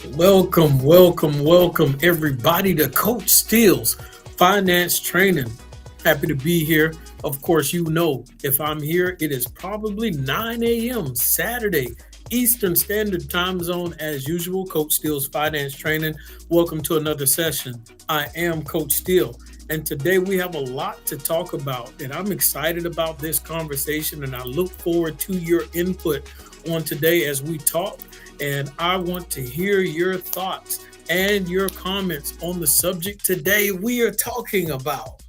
Welcome, everybody to Coach Steele's Finance Training. Happy to be here. Of course, if I'm here, it is probably 9 a.m. Saturday, Eastern Standard Time Zone. As usual, Coach Steele's Finance Training. Welcome to another session. I am Coach Steele, and today we have a lot to talk about, and I'm excited about this conversation, and I look forward to your input on today as we talk. And I want to hear your thoughts and your comments on the subject today. We are talking about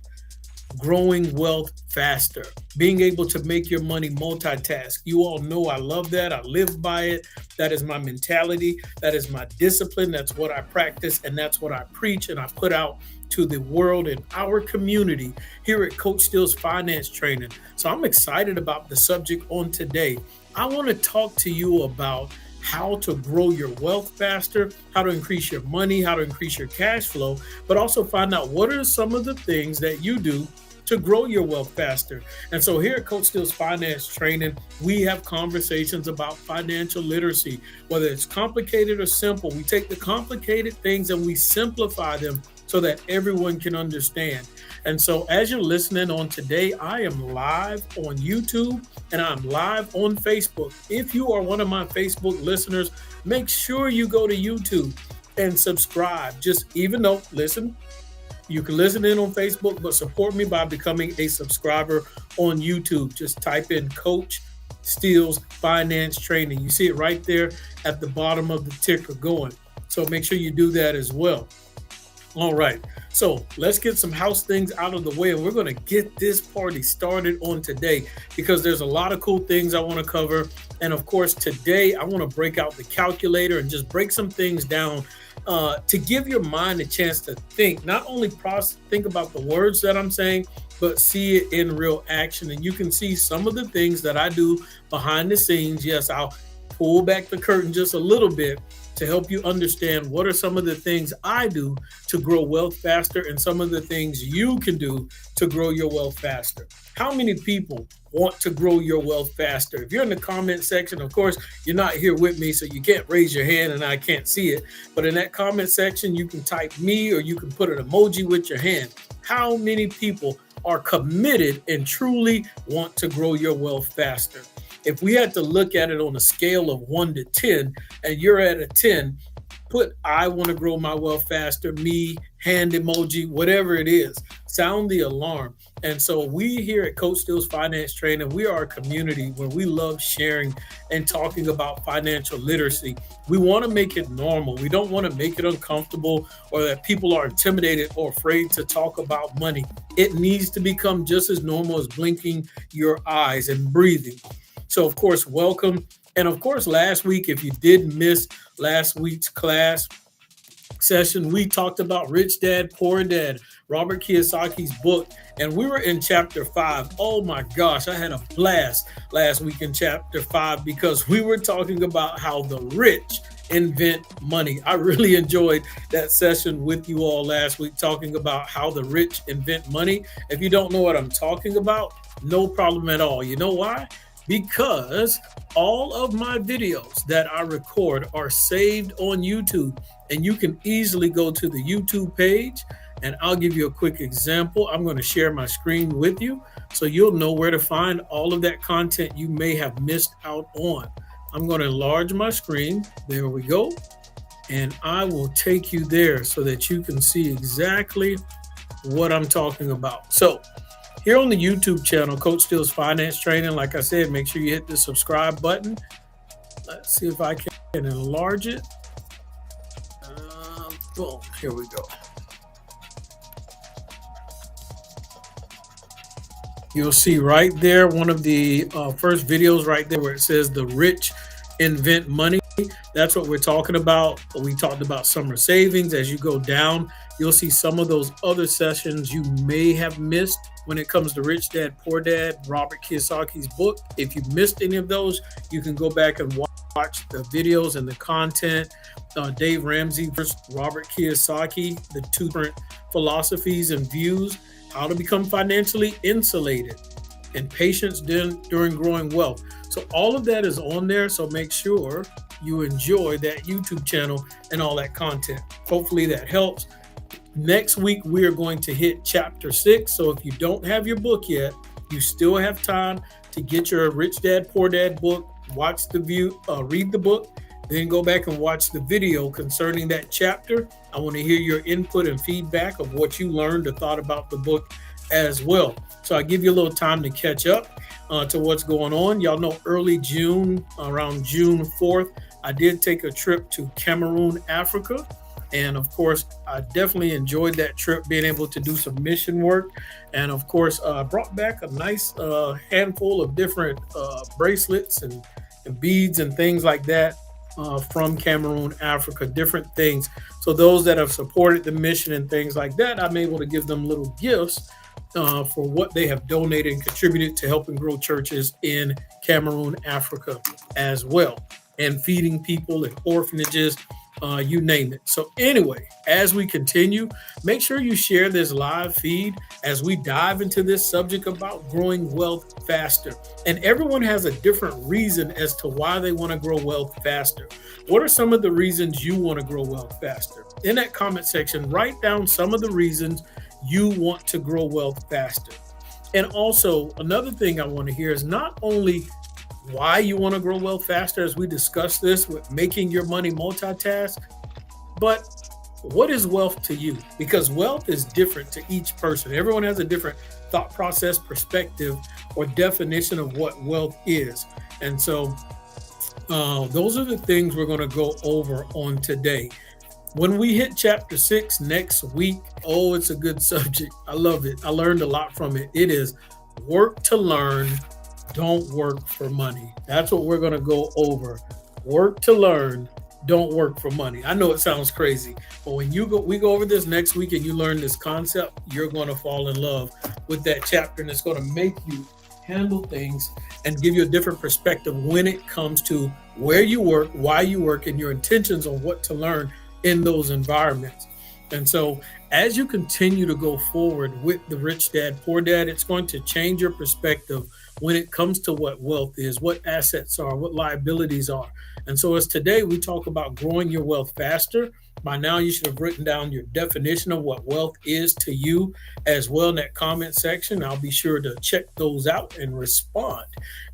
growing wealth faster, being able to make your money multitask. You all know I love that. I live by it. That is my mentality. That is my discipline. That's what I practice, and that's what I preach and I put out to the world and our community here at Coach Steele's Finance Training. So I'm excited about the subject on today. I want to talk to you about how to grow your wealth faster, how to increase your money, how to increase your cash flow, but also find out what are some of the things that you do to grow your wealth faster. And so here at Coach Steele's Finance Training, we have conversations about financial literacy, whether it's complicated or simple. We take the complicated things and we simplify them so that everyone can understand. And so as you're listening on today, I am live on YouTube and I'm live on Facebook. If you are one of my Facebook listeners, make sure you go to YouTube and subscribe. You can listen in on Facebook, but support me by becoming a subscriber on YouTube. Just type in Coach Steele's Finance Training. You see it right there at the bottom of the ticker going. So make sure you do that as well. All right, so let's get some house things out of the way, and we're going to get this party started on today because there's a lot of cool things I want to cover. And of course, today I want to break out the calculator and just break some things down to give your mind a chance to think, not only think about the words that I'm saying, but see it in real action. And you can see some of the things that I do behind the scenes. Yes, I'll pull back the curtain just a little bit to help you understand what are some of the things I do to grow wealth faster and some of the things you can do to grow your wealth faster. How many people want to grow your wealth faster? If you're in the comment section, of course, you're not here with me, so you can't raise your hand and I can't see it. But in that comment section, you can type me or you can put an emoji with your hand. How many people are committed and truly want to grow your wealth faster? If we had to look at it on a scale of 1 to 10, and you're at a 10, put I want to grow my wealth faster, me, hand emoji, whatever it is, sound the alarm. And so we here at Coach Steele's Finance Training, we are a community where we love sharing and talking about financial literacy. We want to make it normal. We don't want to make it uncomfortable or that people are intimidated or afraid to talk about money. It needs to become just as normal as blinking your eyes and breathing. So, of course, welcome. And, of course, last week, if you did miss last week's class session, we talked about Rich Dad, Poor Dad, Robert Kiyosaki's book, and we were in chapter 5. Oh, my gosh, I had a blast last week in chapter 5 because we were talking about how the rich invent money. I really enjoyed that session with you all last week, talking about how the rich invent money. If you don't know what I'm talking about, no problem at all. You know why? Because all of my videos that I record are saved on YouTube, and you can easily go to the YouTube page, and I'll give you a quick example. I'm going to share my screen with you so you'll know where to find all of that content you may have missed out on. I'm going to enlarge my screen. There we go. And I will take you there so that you can see exactly what I'm talking about. So here on the YouTube channel, Coach Steele's Finance Training, like I said, make sure you hit the subscribe button. Let's see if I can enlarge it. Boom, here we go. You'll see right there, one of the first videos right there where it says the rich invent money. That's what we're talking about. We talked about summer savings. As you go down, you'll see some of those other sessions you may have missed when it comes to Rich Dad, Poor Dad, Robert Kiyosaki's book. If you missed any of those, you can go back and watch the videos and the content. Dave Ramsey versus Robert Kiyosaki, the two different philosophies and views, how to become financially insulated, and patience during growing wealth. So all of that is on there. So make sure you enjoy that YouTube channel and all that content. Hopefully that helps. Next week, we are going to hit chapter 6. So if you don't have your book yet, you still have time to get your Rich Dad, Poor Dad book, read the book, then go back and watch the video concerning that chapter. I want to hear your input and feedback of what you learned or thought about the book as well. So I give you a little time to catch up to what's going on. Y'all know early June, around June 4th, I did take a trip to Cameroon, Africa. And of course, I definitely enjoyed that trip, being able to do some mission work. And of course, brought back a nice handful of different bracelets and beads and things like that from Cameroon, Africa, different things. So those that have supported the mission and things like that, I'm able to give them little gifts for what they have donated and contributed to helping grow churches in Cameroon, Africa as well, and feeding people in orphanages, you name it. So anyway, as we continue, make sure you share this live feed as we dive into this subject about growing wealth faster. And everyone has a different reason as to why they want to grow wealth faster. What are some of the reasons you want to grow wealth faster? In that comment section, write down some of the reasons you want to grow wealth faster. And also, another thing I want to hear is not only why you want to grow wealth faster, as we discuss this with making your money multitask, but what is wealth to you? Because wealth is different to each person. Everyone has a different thought process, perspective, or definition of what wealth is. And so those are the things we're going to go over on today. When we hit chapter 6 next week, it's a good subject. I love it. I learned a lot from it. It is work to learn, don't work for money. That's what we're going to go over. Work to learn, don't work for money. I know it sounds crazy, but when we go over this next week and you learn this concept, you're going to fall in love with that chapter, and it's going to make you handle things and give you a different perspective when it comes to where you work, why you work, and your intentions on what to learn in those environments. And so as you continue to go forward with the Rich Dad, Poor Dad, it's going to change your perspective when it comes to what wealth is, what assets are, what liabilities are. And so as today we talk about growing your wealth faster, by now you should have written down your definition of what wealth is to you as well in that comment section. I'll be sure to check those out and respond.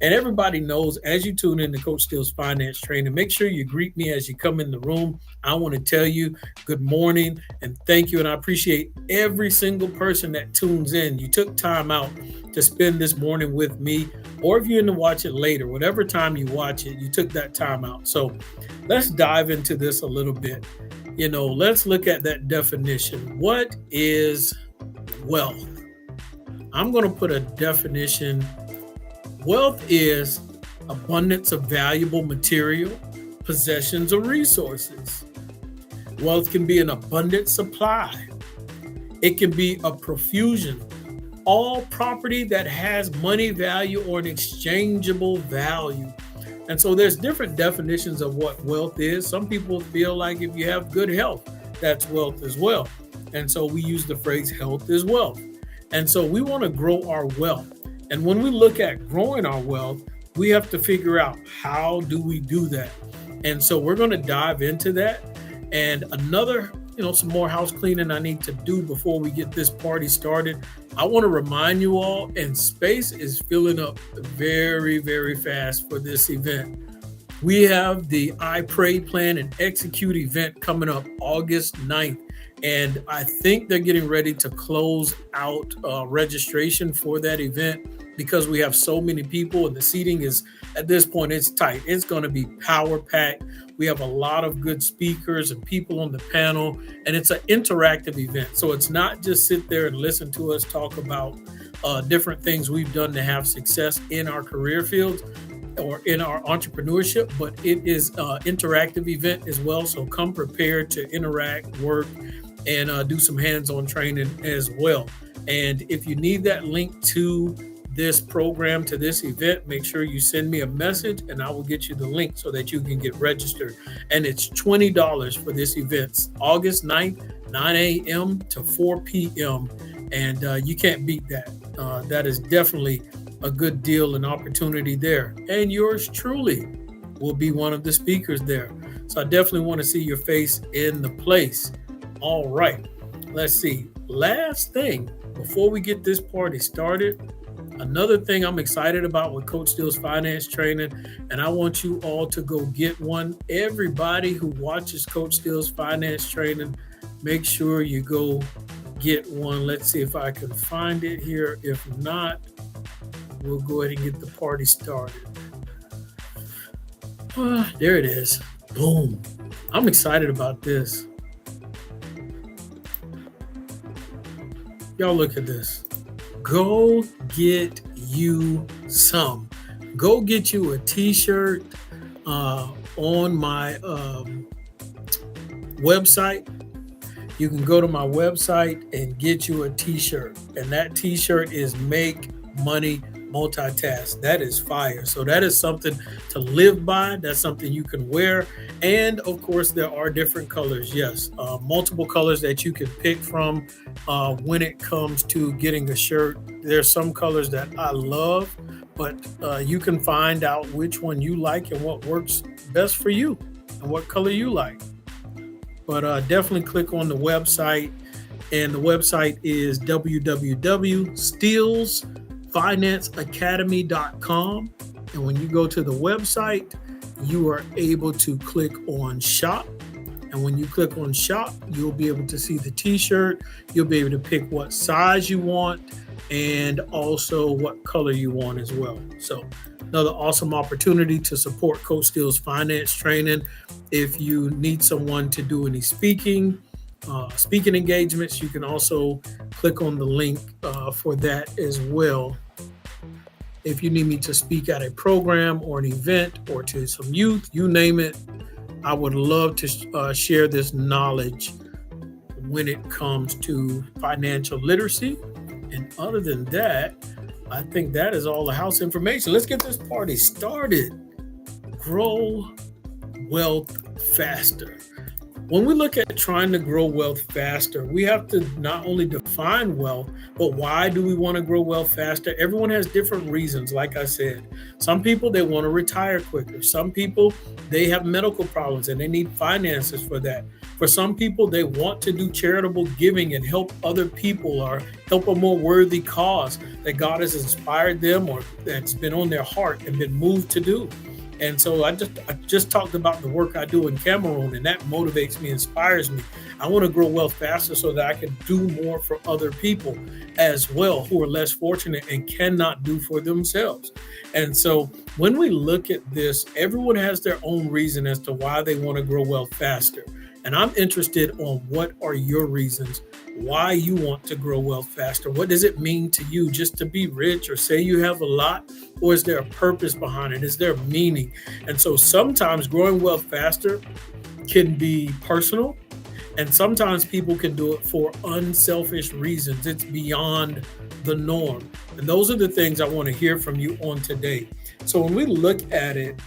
And everybody knows, as you tune in to Coach Steele's Finance Training, make sure you greet me as you come in the room. I want to tell you good morning and thank you. And I appreciate every single person that tunes in. You took time out to spend this morning with me, or if you're going to watch it later, whatever time you watch it, you took that time out. So let's dive into this a little bit. Let's look at that definition. What is wealth? I'm going to put a definition. Wealth is abundance of valuable material, possessions, or resources. Wealth can be an abundant supply. It can be a profusion. All property that has money value or an exchangeable value. And so there's different definitions of what wealth is. Some people feel like if you have good health, that's wealth as well. And so we use the phrase health is wealth. And so we want to grow our wealth. And when we look at growing our wealth, we have to figure out how do we do that. And so we're going to dive into that. And another, some more house cleaning I need to do before we get this party started. I want to remind you all, and space is filling up very, very fast for this event. We have the I Pray, Plan, and Execute event coming up August 9th. And I think they're getting ready to close out registration for that event because we have so many people and the seating is, at this point, it's tight. It's going to be power packed. We have a lot of good speakers and people on the panel, and it's an interactive event. So it's not just sit there and listen to us talk about different things we've done to have success in our career fields or in our entrepreneurship, but it is an interactive event as well. So come prepared to interact, work, and do some hands-on training as well. And if you need that link to this program, to this event, make sure you send me a message and I will get you the link so that you can get registered. And it's $20 for this event. It's August 9th, 9 a.m. to 4 p.m. And you can't beat that. That is definitely a good deal and opportunity there. And yours truly will be one of the speakers there. So I definitely want to see your face in the place. All right, let's see. Last thing before we get this party started, another thing I'm excited about with Coach Steele's finance training, and I want you all to go get one. Everybody who watches Coach Steele's finance training, make sure you go get one. Let's see if I can find it here. If not, we'll go ahead and get the party started. There it is. Boom. I'm excited about this. Y'all look at this. Go get you some. Go get you a t-shirt on my website. You can go to my website and get you a t-shirt. And that t-shirt is Make Money Multitask. That is fire. So that is something to live by. That's something you can wear. And of course, there are different colors. Yes, multiple colors that you can pick from when it comes to getting a shirt. There's some colors that I love, but you can find out which one you like and what works best for you and what color you like. But definitely click on the website. And the website is www.steelsfinanceacademy.com. And when you go to the website, you are able to click on shop. And when you click on shop, you'll be able to see the t-shirt. You'll be able to pick what size you want and also what color you want as well. So another awesome opportunity to support Coach Steele's finance training. If you need someone to do any speaking engagements, you can also click on the link for that as well. If you need me to speak at a program or an event or to some youth, you name it, I would love to share this knowledge when it comes to financial literacy. And other than that, I think that is all the house information. Let's get this party started. Grow wealth faster. When we look at trying to grow wealth faster, we have to not only define wealth, but why do we want to grow wealth faster? Everyone has different reasons. Like I said, some people, they want to retire quicker. Some people, they have medical problems and they need finances for that. For some people, they want to do charitable giving and help other people or help a more worthy cause that God has inspired them or that's been on their heart and been moved to do. And so I just talked about the work I do in Cameroon, and that motivates me, inspires me. I want to grow wealth faster so that I can do more for other people as well who are less fortunate and cannot do for themselves. And so when we look at this, everyone has their own reason as to why they want to grow wealth faster. And I'm interested on what are your reasons why you want to grow wealth faster. What does it mean to you just to be rich or say you have a lot? Or is there a purpose behind it? Is there meaning? And so sometimes growing wealth faster can be personal, and sometimes people can do it for unselfish reasons. It's beyond the norm. And those are the things I want to hear from you on today. So when we look at it,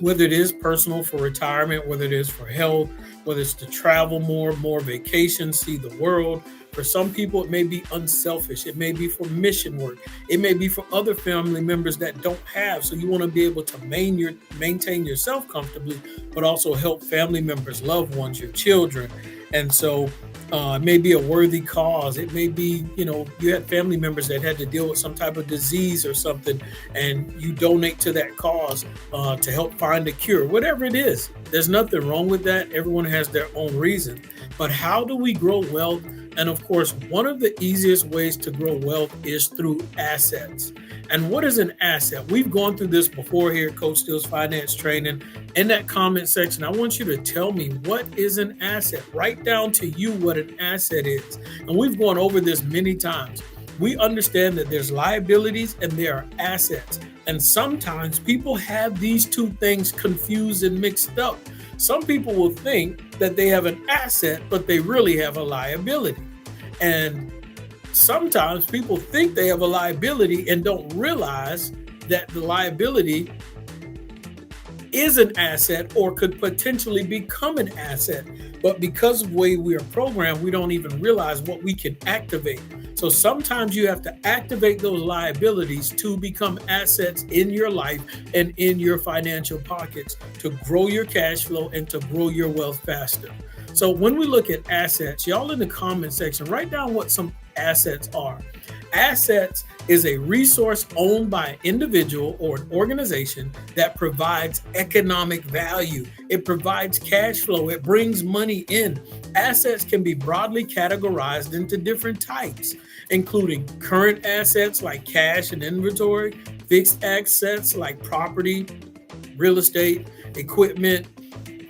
whether it is personal for retirement, whether it is for health, whether it's to travel more vacations, see the world. For some people, it may be unselfish. It may be for mission work. It may be for other family members that don't have. So you want to be able to maintain yourself comfortably, but also help family members, loved ones, your children. And so it may be a worthy cause. It may be, you had family members that had to deal with some type of disease or something, and you donate to that cause to help find a cure, whatever it is. There's nothing wrong with that. Everyone has their own reason. But how do we grow wealth? And of course, one of the easiest ways to grow wealth is through assets. And what is an asset? We've gone through this before here at Coach Steele's Finance Training. In that comment section, I want you to tell me, what is an asset? Write down to you what an asset is. And we've gone over this many times. We understand that there's liabilities and there are assets. And sometimes people have these two things confused and mixed up. Some people will think that they have an asset, but they really have a liability. And sometimes people think they have a liability and don't realize that the liability is an asset or could potentially become an asset. But because of the way we are programmed, we don't even realize what we can activate. So sometimes you have to activate those liabilities to become assets in your life and in your financial pockets to grow your cash flow and to grow your wealth faster. So when we look at assets, y'all in the comment section, write down what some assets are. Assets is a resource owned by an individual or an organization that provides economic value. It provides cash flow. It brings money in. Assets can be broadly categorized into different types, including current assets like cash and inventory, fixed assets like property, real estate, equipment,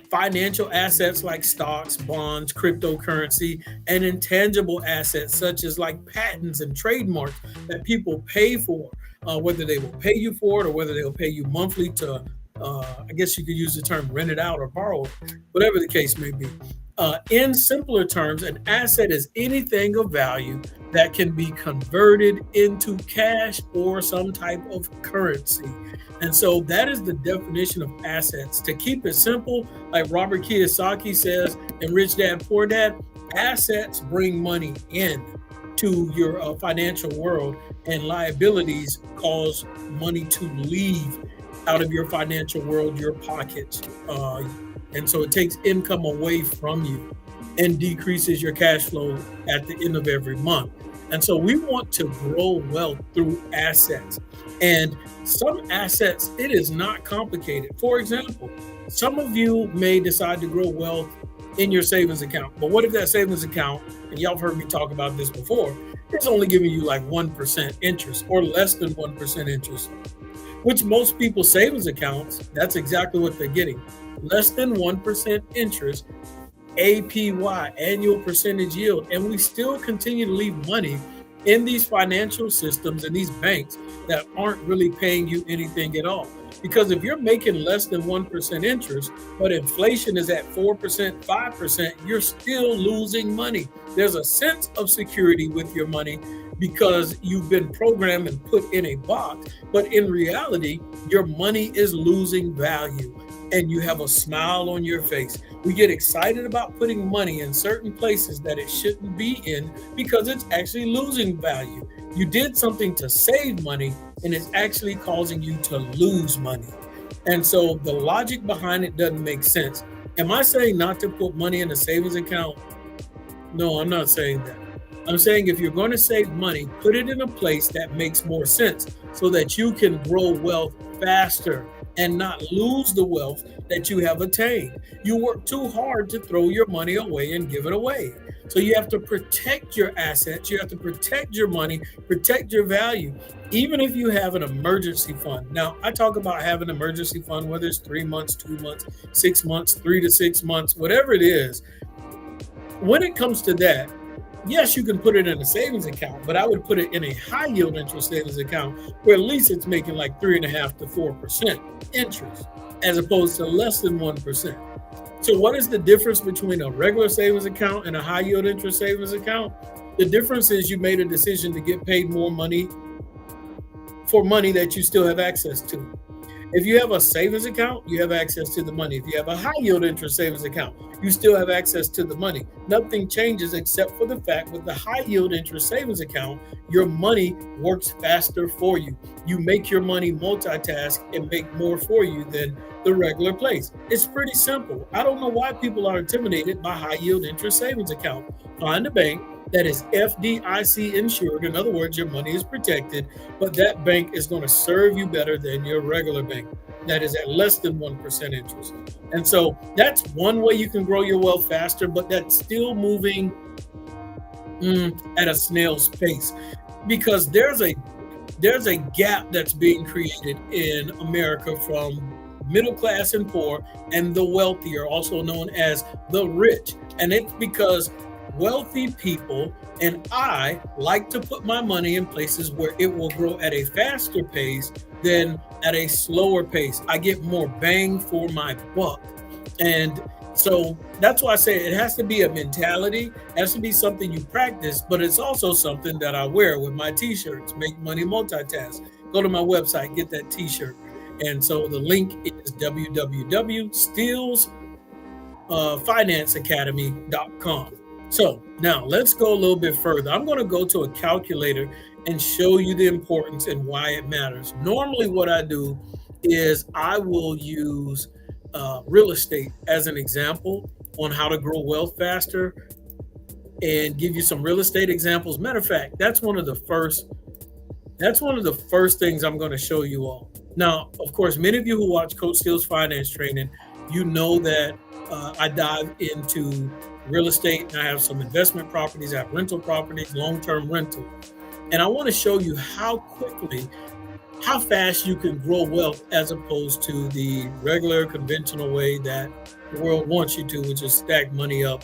financial assets like stocks, bonds, cryptocurrency, and intangible assets such as like patents and trademarks that people pay for, whether they will pay you for it or whether they'll pay you monthly to, I guess you could use the term rent it out or borrow it, whatever the case may be. In simpler terms, an asset is anything of value that can be converted into cash or some type of currency. And so that is the definition of assets. To keep it simple, like Robert Kiyosaki says in Rich Dad, Poor Dad, assets bring money in to your financial world, and liabilities cause money to leave out of your financial world, your pockets. And so it takes income away from you and decreases your cash flow at the end of every month. And so we want to grow wealth through assets. And some assets, it is not complicated. For example, some of you may decide to grow wealth in your savings account. But what if that savings account, and y'all have heard me talk about this before, it's only giving you like 1% interest or less than 1% interest, which most people's savings accounts, that's exactly what they're getting. Less than 1% interest, APY, annual percentage yield. And we still continue to leave money in these financial systems and these banks that aren't really paying you anything at all. Because if you're making less than 1% interest, but inflation is at 4%, 5%, you're still losing money. There's a sense of security with your money because you've been programmed and put in a box. But in reality, your money is losing value and you have a smile on your face. We get excited about putting money in certain places that it shouldn't be in because it's actually losing value. You did something to save money and it's actually causing you to lose money. And so the logic behind it doesn't make sense. Am I saying not to put money in a savings account? No, I'm not saying that. I'm saying if you're going to save money, put it in a place that makes more sense so that you can grow wealth faster and not lose the wealth that you have attained. You work too hard to throw your money away and give it away. So you have to protect your assets. You have to protect your money, protect your value, even if you have an emergency fund. Now, I talk about having an emergency fund, whether it's 3 months, 2 months, 6 months, 3 to 6 months, whatever it is. When it comes to that, yes, you can put it in a savings account, but I would put it in a high yield interest savings account where at least it's making like 3.5% to 4% interest as opposed to less than 1%. So what is the difference between a regular savings account and a high yield interest savings account? The difference is you made a decision to get paid more money for money that you still have access to. If you have a savings account, you have access to the money. If you have a high yield interest savings account, you still have access to the money. Nothing changes except for the fact with the high yield interest savings account, your money works faster for you. You make your money multitask and make more for you than the regular place. It's pretty simple. I don't know why people are intimidated by high yield interest savings account. Find a bank that is FDIC insured. In other words, your money is protected, but that bank is going to serve you better than your regular bank that is at less than 1% interest. And so that's one way you can grow your wealth faster, but that's still moving at a snail's pace because there's a gap that's being created in America from middle class and poor and the wealthier, also known as the rich. And it's because wealthy people and I like to put my money in places where it will grow at a faster pace than at a slower pace. I get more bang for my buck. And so that's why I say it has to be a mentality, it has to be something you practice, but it's also something that I wear with my t-shirts, Make Money Multitask. Go to my website, get that t-shirt. And so the link is www.steelsfinanceacademy.com. So now let's go a little bit further. I'm going to go to a calculator and show you the importance and why it matters. Normally, what I do is I will use real estate as an example on how to grow wealth faster and give you some real estate examples. Matter of fact, that's one of the first things I'm going to show you all. Now, of course, many of you who watch Coach Steele's finance training, you know that I dive into real estate, and I have some investment properties, I have rental properties, long-term rental. And I want to show you how fast you can grow wealth as opposed to the regular conventional way that the world wants you to, which is stack money up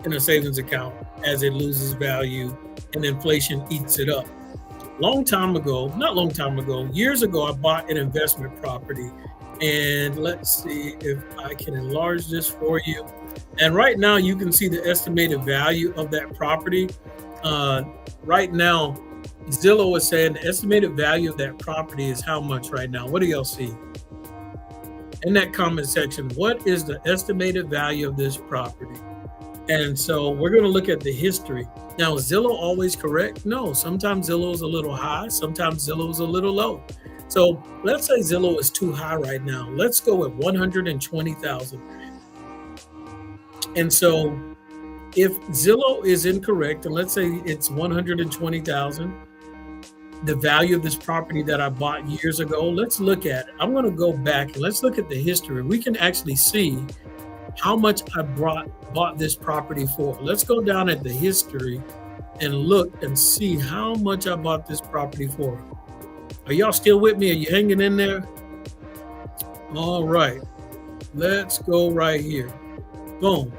in a savings account as it loses value and inflation eats it up. Years ago, I bought an investment property. And let's see if I can enlarge this for you. And right now you can see the estimated value of that property. Right now, Zillow is saying the estimated value of that property is how much right now? What do y'all see? In that comment section, what is the estimated value of this property? And so we're going to look at the history. Now, is Zillow always correct? No, sometimes Zillow is a little high, sometimes Zillow is a little low. So let's say Zillow is too high right now. Let's go with 120,000. And so if Zillow is incorrect, and let's say it's 120,000, the value of this property that I bought years ago, let's look at it. I'm going to go back and let's look at the history. We can actually see how much I bought this property for. Let's go down at the history and look and see how much I bought this property for. Are y'all still with me? Are you hanging in there? All right. Let's go right here. Boom.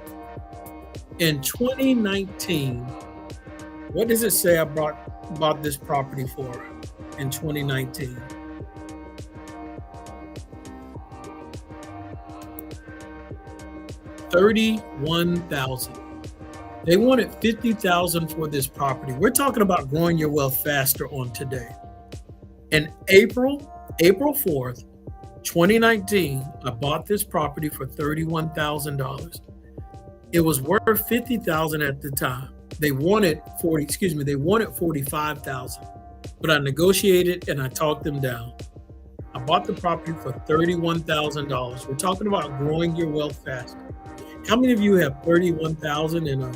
In 2019, what does it say I bought this property for in 2019? $31,000. They wanted $50,000 for this property. We're talking about growing your wealth faster on today. In April 4th, 2019, I bought this property for $31,000. It was worth $50,000 at the time. They wanted $45,000, but I negotiated and I talked them down. I bought the property for $31,000. We're talking about growing your wealth faster. How many of you have $31,000 in a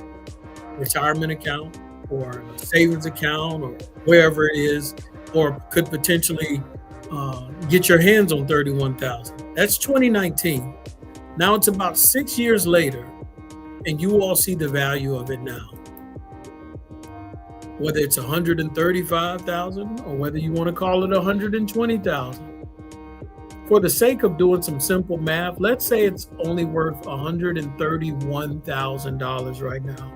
retirement account or a savings account or wherever it is, or could potentially get your hands on $31,000? That's 2019. Now it's about 6 years later, and you all see the value of it now. Whether it's $135,000 or whether you want to call it $120,000. For the sake of doing some simple math, let's say it's only worth $131,000 right now.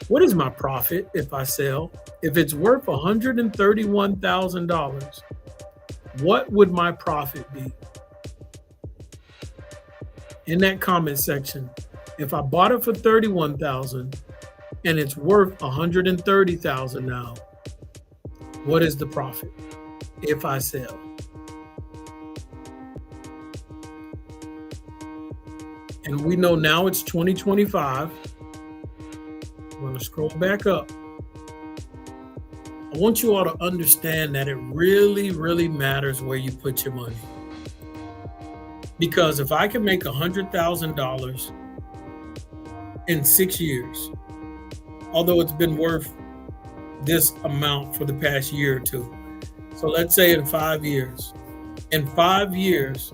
What is my profit if I sell? If it's worth $131,000, what would my profit be? In that comment section, if I bought it for $31,000 and it's worth $130,000 now, what is the profit if I sell? And we know now it's 2025. I'm going to scroll back up. I want you all to understand that it really, really matters where you put your money. Because if I can make $100,000 in 6 years, although it's been worth this amount for the past year or two. So let's say in 5 years. In 5 years,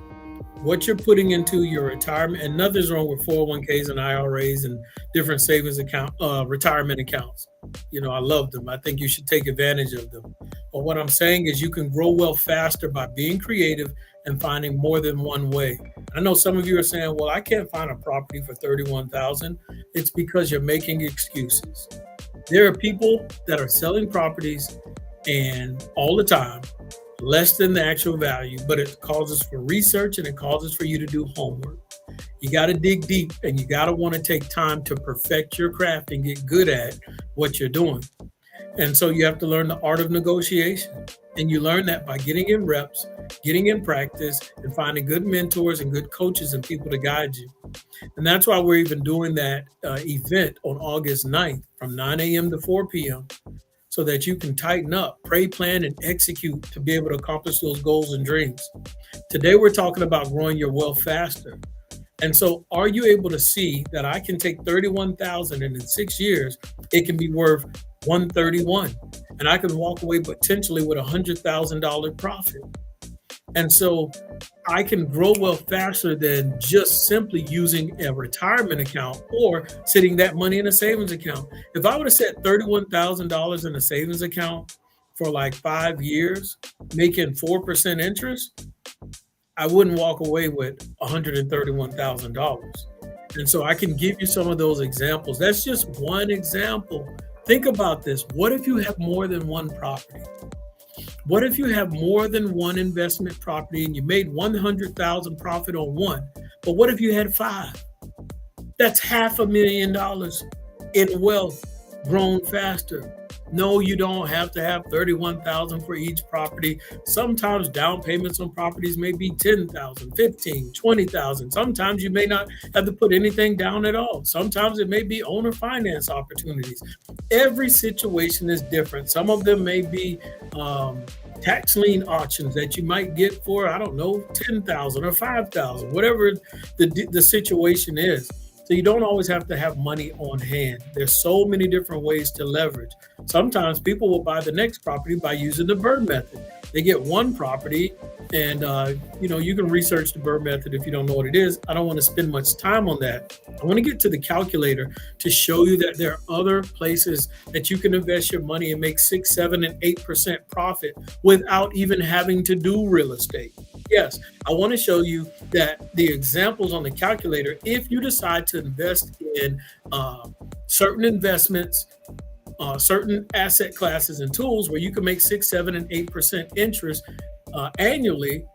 what you're putting into your retirement, and nothing's wrong with 401ks and IRAs and different savings account, retirement accounts. You know, I love them. I think you should take advantage of them. But what I'm saying is you can grow wealth faster by being creative and finding more than one way. I know some of you are saying, well, I can't find a property for $31,000. It's because you're making excuses. There are people that are selling properties and all the time, less than the actual value, but it causes for research and it causes for you to do homework. You got to dig deep and you got to want to take time to perfect your craft and get good at what you're doing. And so you have to learn the art of negotiation. And you learn that by getting in reps, getting in practice, and finding good mentors and good coaches and people to guide you. And that's why we're even doing that event on August 9th from 9 a.m. to 4 p.m. so that you can tighten up, pray, plan, and execute to be able to accomplish those goals and dreams. Today, we're talking about growing your wealth faster. And so are you able to see that I can take 31,000 and in 6 years, it can be worth 131 and I can walk away potentially with $100,000 profit. And so I can grow wealth faster than just simply using a retirement account or sitting that money in a savings account. If I would have set $31,000 in a savings account for like 5 years, making 4% interest, I wouldn't walk away with $131,000. And so I can give you some of those examples. That's just one example. Think about this. What if you have more than one property? What if you have more than one investment property and you made 100,000 profit on one? But what if you had 5? That's $500,000 in wealth grown faster. No, you don't have to have 31,000 for each property. Sometimes down payments on properties may be 10,000, 15, 20,000. Sometimes you may not have to put anything down at all. Sometimes it may be owner finance opportunities. Every situation is different. Some of them may be tax lien auctions that you might get for, I don't know, 10,000 or 5,000, whatever the situation is. So you don't always have to have money on hand. There's so many different ways to leverage. Sometimes people will buy the next property by using the BRRRR method. They get one property and, you can research the BRRRR method if you don't know what it is. I don't want to spend much time on that. I want to get to the calculator to show you that there are other places that you can invest your money and make 6, 7, and 8% profit without even having to do real estate. Yes, I want to show you that the examples on the calculator, if you decide to invest in certain investments, certain asset classes and tools where you can make 6, 7, and 8% interest annually,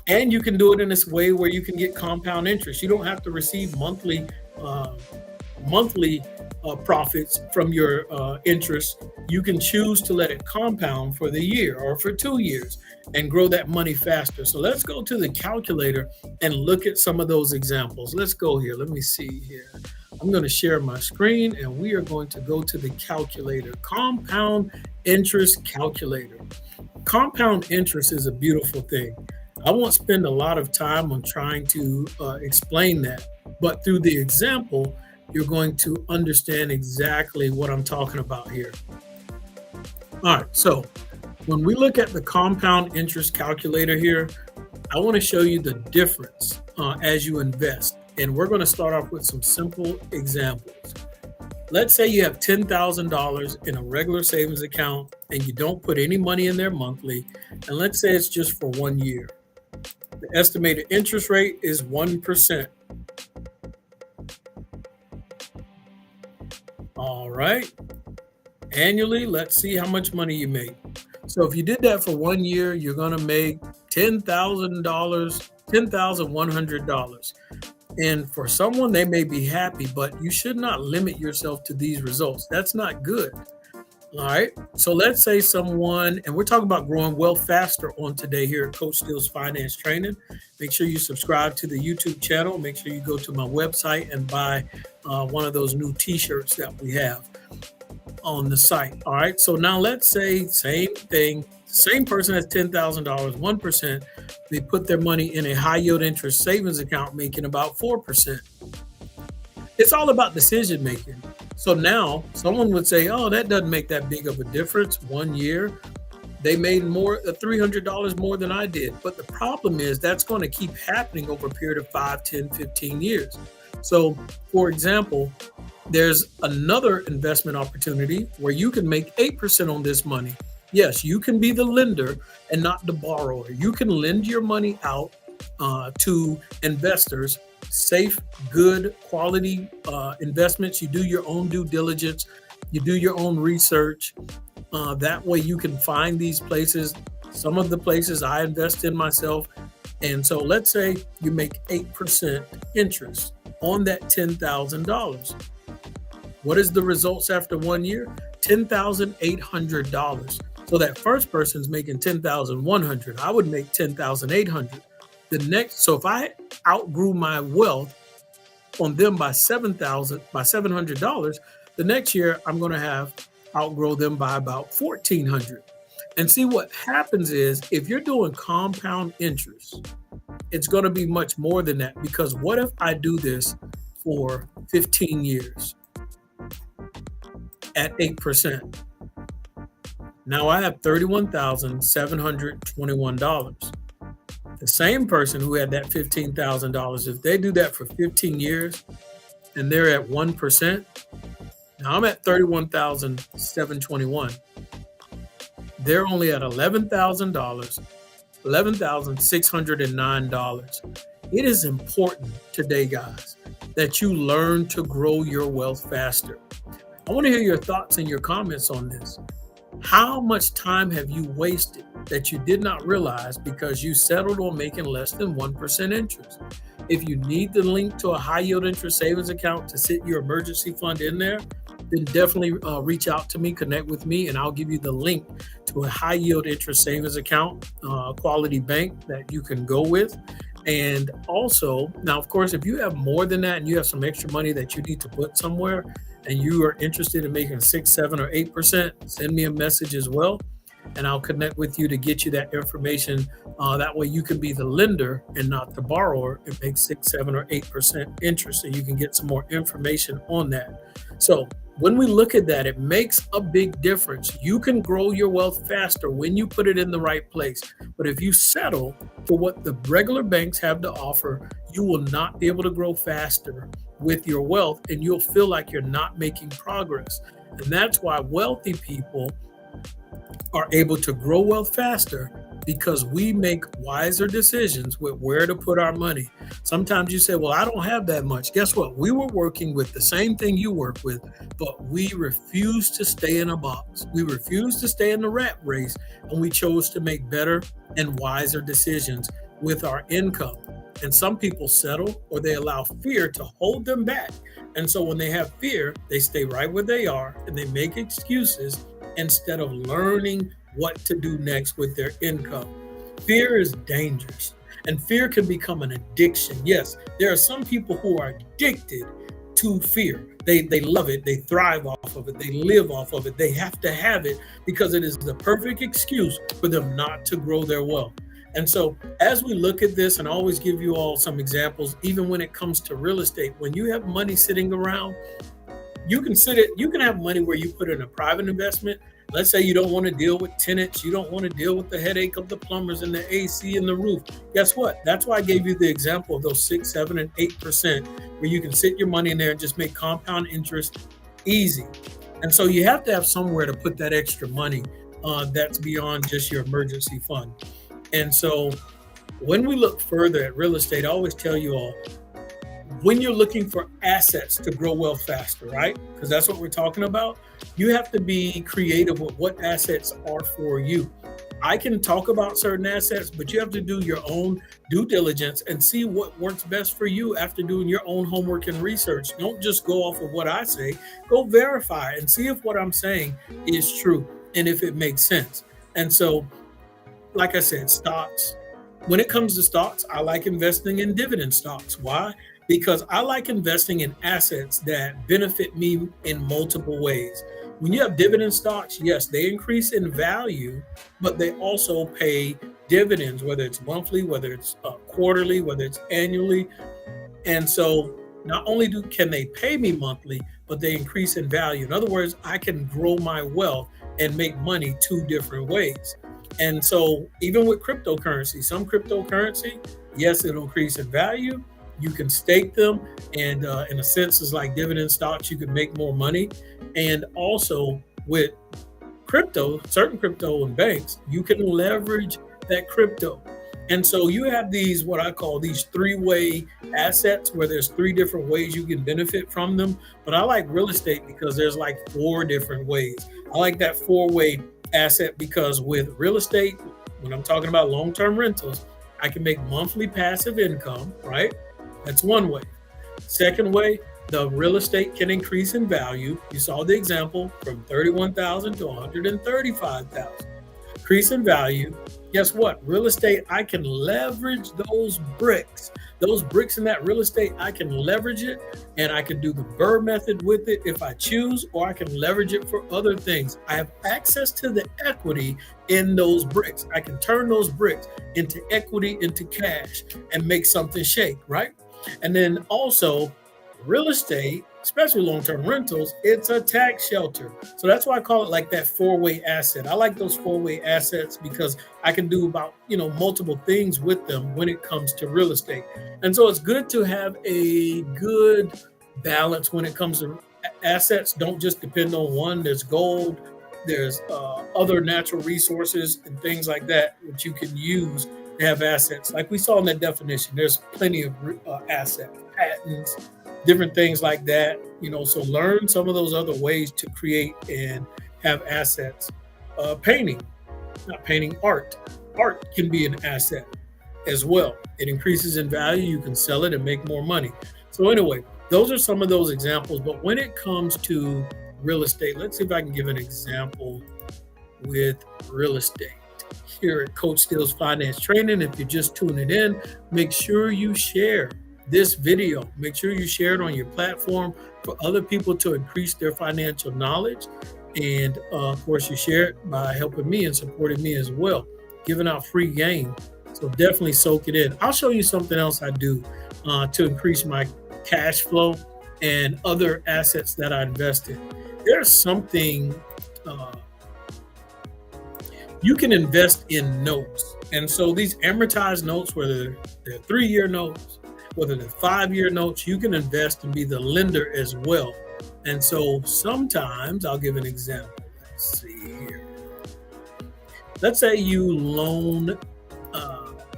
and you can do it in this way where you can get compound interest. You don't have to receive monthly profits from your interest. You can choose to let it compound for the year or for 2 years and grow that money faster. So let's go to the calculator and look at some of those examples. Let's go here. Let me see here. I'm going to share my screen and we are going to go to the calculator. Compound interest calculator. Compound interest is a beautiful thing. I won't spend a lot of time on trying to explain that, but through the example, you're going to understand exactly what I'm talking about here. All right, so when we look at the compound interest calculator here, I want to show you the difference as you invest. And we're going to start off with some simple examples. Let's say you have $10,000 in a regular savings account and you don't put any money in there monthly. And let's say it's just for 1 year. The estimated interest rate is 1%. All right. Annually, let's see how much money you make. So if you did that for 1 year, you're going to make $10,100. And for someone, they may be happy, but you should not limit yourself to these results. That's not good. All right. So let's say someone, and we're talking about growing wealth faster on today here at Coach Steele's Finance Training. Make sure you subscribe to the YouTube channel. Make sure you go to my website and buy one of those new t-shirts that we have on the site. All right. So now let's say same thing. Same person has $10,000, 1%. They put their money in a high yield interest savings account, making about 4%. It's all about decision making. So now someone would say, oh, that doesn't make that big of a difference. 1 year, they made more, $300 more than I did. But the problem is that's going to keep happening over a period of 5, 10, 15 years. So for example, there's another investment opportunity where you can make 8% on this money. Yes, you can be the lender and not the borrower. You can lend your money out to investors, safe, good, quality investments. You do your own due diligence. You do your own research. That way you can find these places. Some of the places I invest in myself. And so let's say you make 8% interest on that $10,000. What is the results after 1 year? $10,800. So that first person's making $10,100. I would make $10,800. The next, so if I outgrew my wealth on them by $700, the next year I'm going to have outgrow them by about $1,400. And see what happens is if you're doing compound interest, it's going to be much more than that, because what if I do this for 15 years at 8%? Now I have $31,721. The same person who had that $15,000, if they do that for 15 years and they're at 1%, now I'm at $31,721. They're only at $11,000, $11,609. It is important today, guys, that you learn to grow your wealth faster. I want to hear your thoughts and your comments on this. How much time have you wasted that you did not realize because you settled on making less than 1% interest? If you need the link to a high yield interest savings account to sit your emergency fund in there, then definitely reach out to me, connect with me, and I'll give you the link to a high yield interest savings account, quality bank that you can go with. And also, now, of course, if you have more than that and you have some extra money that you need to put somewhere and you are interested in making 6, 7, or 8%, send me a message as well, and I'll connect with you to get you that information. That way you can be the lender and not the borrower and make 6, 7, or 8% interest, and you can get some more information on that. So when we look at that, it makes a big difference. You can grow your wealth faster when you put it in the right place. But if you settle for what the regular banks have to offer, you will not be able to grow faster with your wealth, and you'll feel like you're not making progress. And that's why wealthy people are able to grow wealth faster, because we make wiser decisions with where to put our money. Sometimes you say, well, I don't have that much. Guess what? We were working with the same thing you work with, but we refused to stay in a box. We refused to stay in the rat race, and we chose to make better and wiser decisions with our income. And some people settle, or they allow fear to hold them back. And so when they have fear, they stay right where they are and they make excuses instead of learning what to do next with their income. Fear is dangerous, and fear can become an addiction. Yes, there are some people who are addicted to fear. They love it. They thrive off of it. They live off of it. They have to have it because it is the perfect excuse for them not to grow their wealth. And so as we look at this, and I always give you all some examples, even when it comes to real estate, when you have money sitting around, you can have money where you put in a private investment. Let's say you don't want to deal with tenants. You don't want to deal with the headache of the plumbers and the AC and the roof. Guess what? That's why I gave you the example of those 6, 7, and 8%, where you can sit your money in there and just make compound interest easy. And so you have to have somewhere to put that extra money that's beyond just your emergency fund. And so when we look further at real estate, I always tell you all, when you're looking for assets to grow wealth faster, right? Because that's what we're talking about. You have to be creative with what assets are for you. I can talk about certain assets, but you have to do your own due diligence and see what works best for you after doing your own homework and research. Don't just go off of what I say. Go verify and see if what I'm saying is true and if it makes sense. And so, like I said, stocks. When it comes to stocks, I like investing in dividend stocks. Why? Because I like investing in assets that benefit me in multiple ways. When you have dividend stocks, yes, they increase in value, but they also pay dividends, whether it's monthly, whether it's quarterly, whether it's annually. And so not only can they pay me monthly, but they increase in value. In other words, I can grow my wealth and make money two different ways. And so even with cryptocurrency, some cryptocurrency, yes, it'll increase in value. You can stake them, and in a sense, it's like dividend stocks. You can make more money. And also with crypto, certain crypto and banks, you can leverage that crypto. And so you have these, what I call these three-way assets, where there's three different ways you can benefit from them. But I like real estate because there's like 4 different ways. I like that 4-way asset because with real estate, when I'm talking about long-term rentals, I can make monthly passive income, right? That's one way. Second way, The real estate can increase in value. You saw the example from 31,000 to 135,000. Increase in value. Guess what? Real estate, I can leverage those bricks. Those bricks in that real estate, I can leverage it, and I can do the Burr method with it if I choose, or I can leverage it for other things. I have access to the equity in those bricks. I can turn those bricks into equity, into cash, and make something shake, right? And then also, real estate, especially long-term rentals, it's a tax shelter. So that's why I call it like that four-way asset. I like those four-way assets because I can do about, multiple things with them when it comes to real estate. And so it's good to have a good balance when it comes to assets. Don't just depend on one. There's gold, there's other natural resources and things like that which you can use to have assets. Like we saw in that definition, there's plenty of assets, patents, different things like that, so learn some of those other ways to create and have assets. Art can be an asset as well. It increases in value. You can sell it and make more money. So anyway, those are some of those examples. But when it comes to real estate, let's see if I can give an example with real estate. Here at Coach Steele's Finance Training, if you're just tuning in, make sure you share this video. Make sure you share it on your platform for other people to increase their financial knowledge. And of course, you share it by helping me and supporting me as well, giving out free game. So definitely soak it in. I'll show you something else I do to increase my cash flow and other assets that I invest in. There's something you can invest in notes. And so these amortized notes, whether they're 3-year notes, whether they're 5-year notes, you can invest and be the lender as well. And so sometimes, I'll give an example. Let's see here. Let's say you loan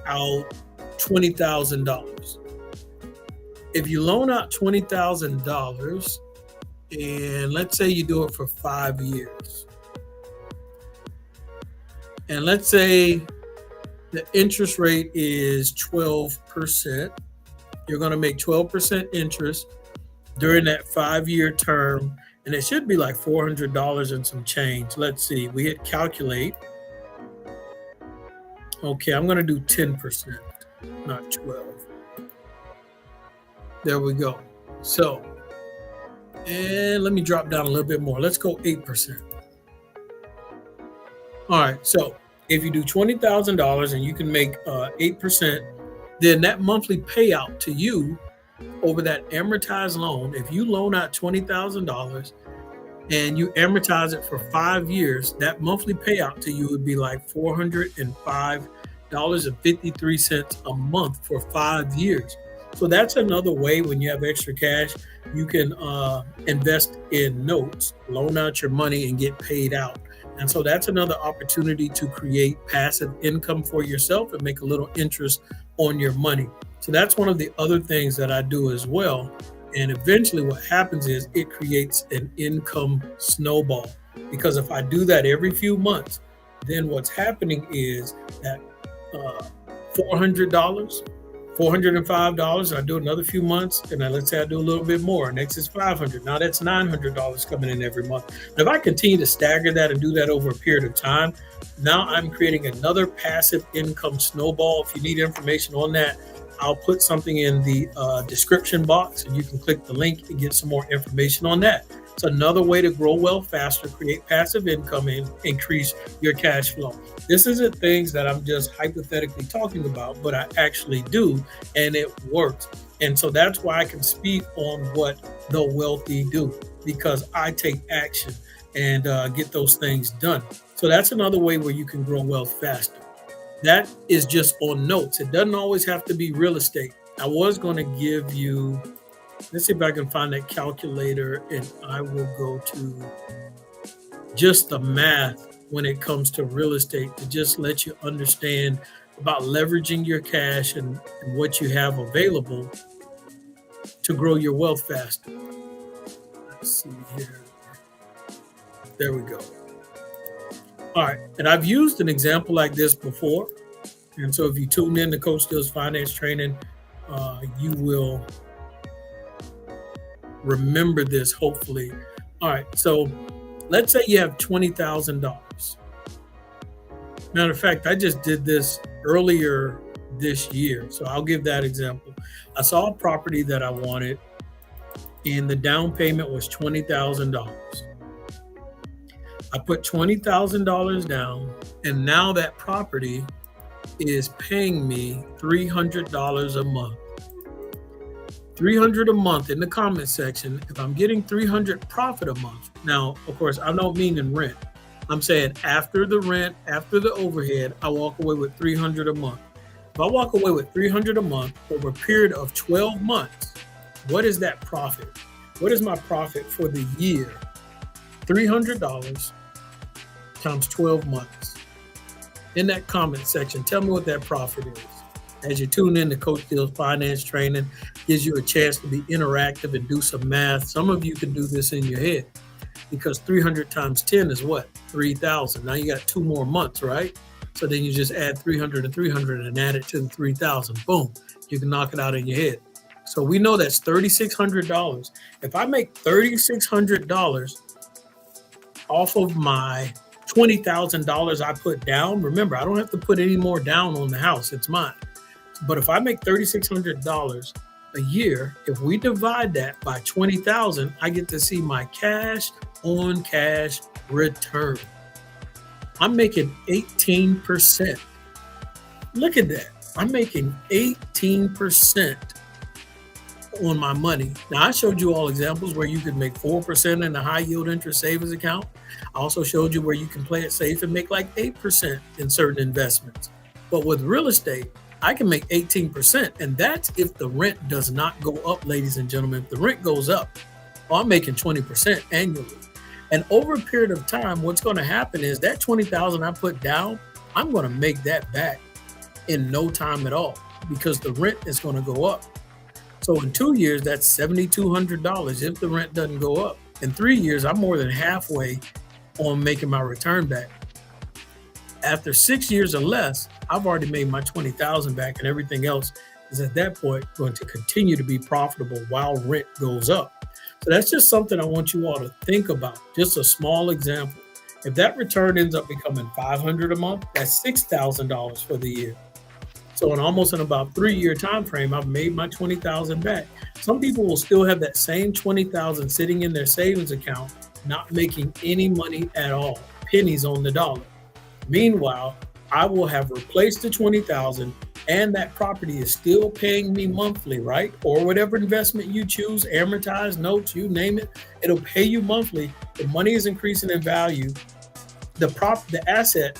out $20,000. If you loan out $20,000, and let's say you do it for 5 years, and let's say the interest rate is 12%, you're going to make 12% interest during that 5-year term, and it should be like $400 and some change. Let's see, we hit calculate. Okay, I'm going to do 10%, not 12. There we go. So, and let me drop down a little bit more. Let's go 8%. All right, so if you do $20,000 and you can make 8%, then that monthly payout to you over that amortized loan, if you loan out $20,000 and you amortize it for 5 years, that monthly payout to you would be like $405.53 a month for 5 years. So that's another way when you have extra cash, you can invest in notes, loan out your money and get paid out. And so that's another opportunity to create passive income for yourself and make a little interest on your money. So that's one of the other things that I do as well. And eventually what happens is it creates an income snowball, because if I do that every few months, then what's happening is that $400, $405, I do another few months, and then let's say I do a little bit more. Next is $500. Now that's $900 coming in every month. If I continue to stagger that and do that over a period of time, now I'm creating another passive income snowball. If you need information on that, I'll put something in the description box, and you can click the link and get some more information on that. It's another way to grow wealth faster, create passive income, and increase your cash flow. This isn't things that I'm just hypothetically talking about, but I actually do, and it works. And so that's why I can speak on what the wealthy do, because I take action and get those things done. So that's another way where you can grow wealth faster. That is just on notes. It doesn't always have to be real estate. I was going to give you, let's see if I can find that calculator, and I will go to just the math when it comes to real estate to just let you understand about leveraging your cash and what you have available to grow your wealth faster. Let's see here. There we go. All right, and I've used an example like this before. And so if you tune in to Coach Steele's Finance Training, you will remember this, hopefully. All right, so let's say you have $20,000. Matter of fact, I just did this earlier this year, so I'll give that example. I saw a property that I wanted, and the down payment was $20,000. I put $20,000 down, and now that property is paying me $300 a month. $300 a month in the comment section. If I'm getting $300 profit a month, now, of course, I don't mean in rent. I'm saying after the rent, after the overhead, I walk away with $300 a month. If I walk away with $300 a month over a period of 12 months, what is that profit? What is my profit for the year? $300 times 12 months. In that comment section, tell me what that profit is. As you tune in to Coach Steele's Finance Training, gives you a chance to be interactive and do some math. Some of you can do this in your head, because 300 times 10 is what? 3,000. Now you got 2 more months, right? So then you just add 300 and 300 and add it to the 3,000. Boom, you can knock it out in your head. So we know that's $3,600. If I make $3,600 off of my $20,000 I put down, remember, I don't have to put any more down on the house. It's mine. But if I make $3,600 a year, if we divide that by 20,000, I get to see my cash on cash return. I'm making 18%. Look at that. I'm making 18% on my money. Now, I showed you all examples where you could make 4% in a high yield interest savings account. I also showed you where you can play it safe and make like 8% in certain investments. But with real estate, I can make 18%, and that's if the rent does not go up, ladies and gentlemen. If the rent goes up, I'm making 20% annually. And over a period of time, what's going to happen is that $20,000 I put down, I'm going to make that back in no time at all, because the rent is going to go up. So in 2 years, that's $7,200 if the rent doesn't go up. In 3 years, I'm more than halfway on making my return back. After 6 years or less, I've already made my $20,000 back, and everything else is at that point going to continue to be profitable while rent goes up. So that's just something I want you all to think about. Just a small example. If that return ends up becoming $500 a month, that's $6,000 for the year. So in about 3-year time frame, I've made my $20,000 back. Some people will still have that same $20,000 sitting in their savings account, not making any money at all, pennies on the dollar. Meanwhile, I will have replaced the $20,000, and that property is still paying me monthly, right? Or whatever investment you choose, amortized notes, you name it, it'll pay you monthly. The money is increasing in value. The asset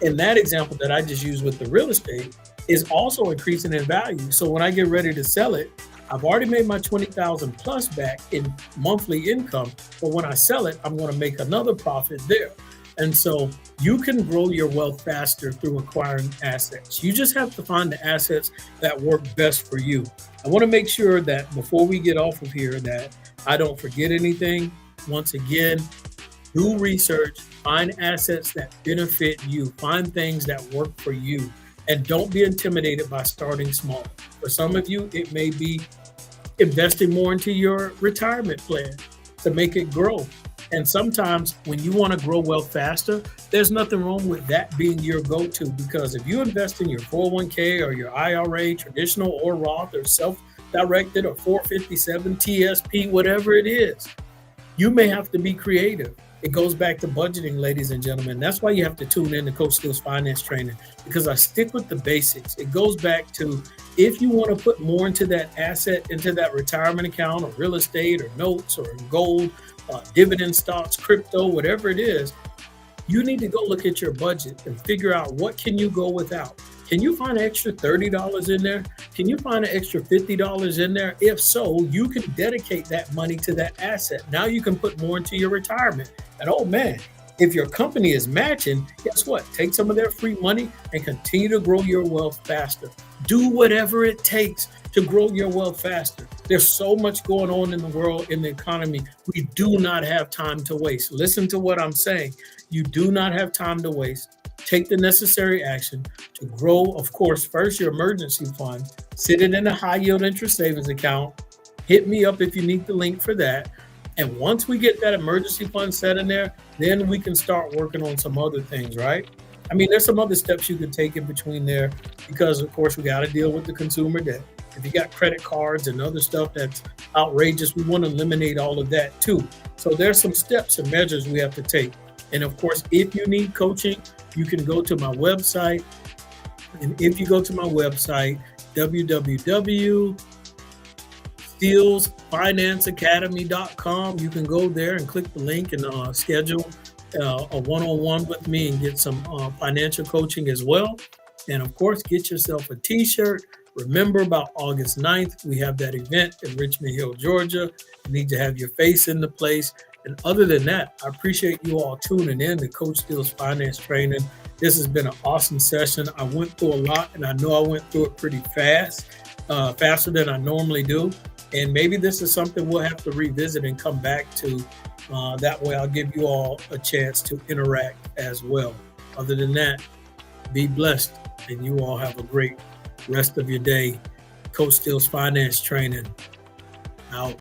in that example that I just used with the real estate is also increasing in value. So when I get ready to sell it, I've already made my $20,000 plus back in monthly income. But when I sell it, I'm going to make another profit there. And so you can grow your wealth faster through acquiring assets. You just have to find the assets that work best for you. I want to make sure that before we get off of here that I don't forget anything. Once again, do research, find assets that benefit you, find things that work for you, and don't be intimidated by starting small. For some of you, it may be investing more into your retirement plan to make it grow. And sometimes when you want to grow wealth faster, there's nothing wrong with that being your go-to, because if you invest in your 401k or your IRA, traditional or Roth or self-directed or 457 TSP, whatever it is, you may have to be creative. It goes back to budgeting, ladies and gentlemen. That's why you have to tune in to Coach Steele's Finance Training, because I stick with the basics. It goes back to, if you want to put more into that asset, into that retirement account or real estate or notes or gold, dividend stocks, crypto, whatever it is, you need to go look at your budget and figure out what can you go without. Can you find an extra $30 in there? Can you find an extra $50 in there? If so, you can dedicate that money to that asset. Now you can put more into your retirement. And oh man, if your company is matching, guess what? Take some of their free money and continue to grow your wealth faster. Do whatever it takes to grow your wealth faster. There's so much going on in the world, in the economy. We do not have time to waste. Listen to what I'm saying. You do not have time to waste. Take the necessary action to grow, of course, first your emergency fund, sit it in a high yield interest savings account, Hit me up if you need the link for that. And once we get that emergency fund set in there, then we can start working on some other things, right? I mean, there's some other steps you can take in between there because, of course, we got to deal with the consumer debt. If you got credit cards and other stuff that's outrageous, we want to eliminate all of that too. So there's some steps and measures we have to take. And of course, if you need coaching, you can go to my website. And if you go to my website, www.steelsfinanceacademy.com, you can go there and click the link and schedule a one-on-one with me and get some financial coaching as well. And of course, get yourself a t-shirt. Remember, about August 9th, we have that event in Richmond Hill, Georgia. You need to have your face in the place. And other than that, I appreciate you all tuning in to Coach Steele's Finance Training. This has been an awesome session. I went through a lot, and I know I went through it pretty fast, faster than I normally do. And maybe this is something we'll have to revisit and come back to. That way I'll give you all a chance to interact as well. Other than that, be blessed, and you all have a great rest of your day. Coach Steele's Finance Training out.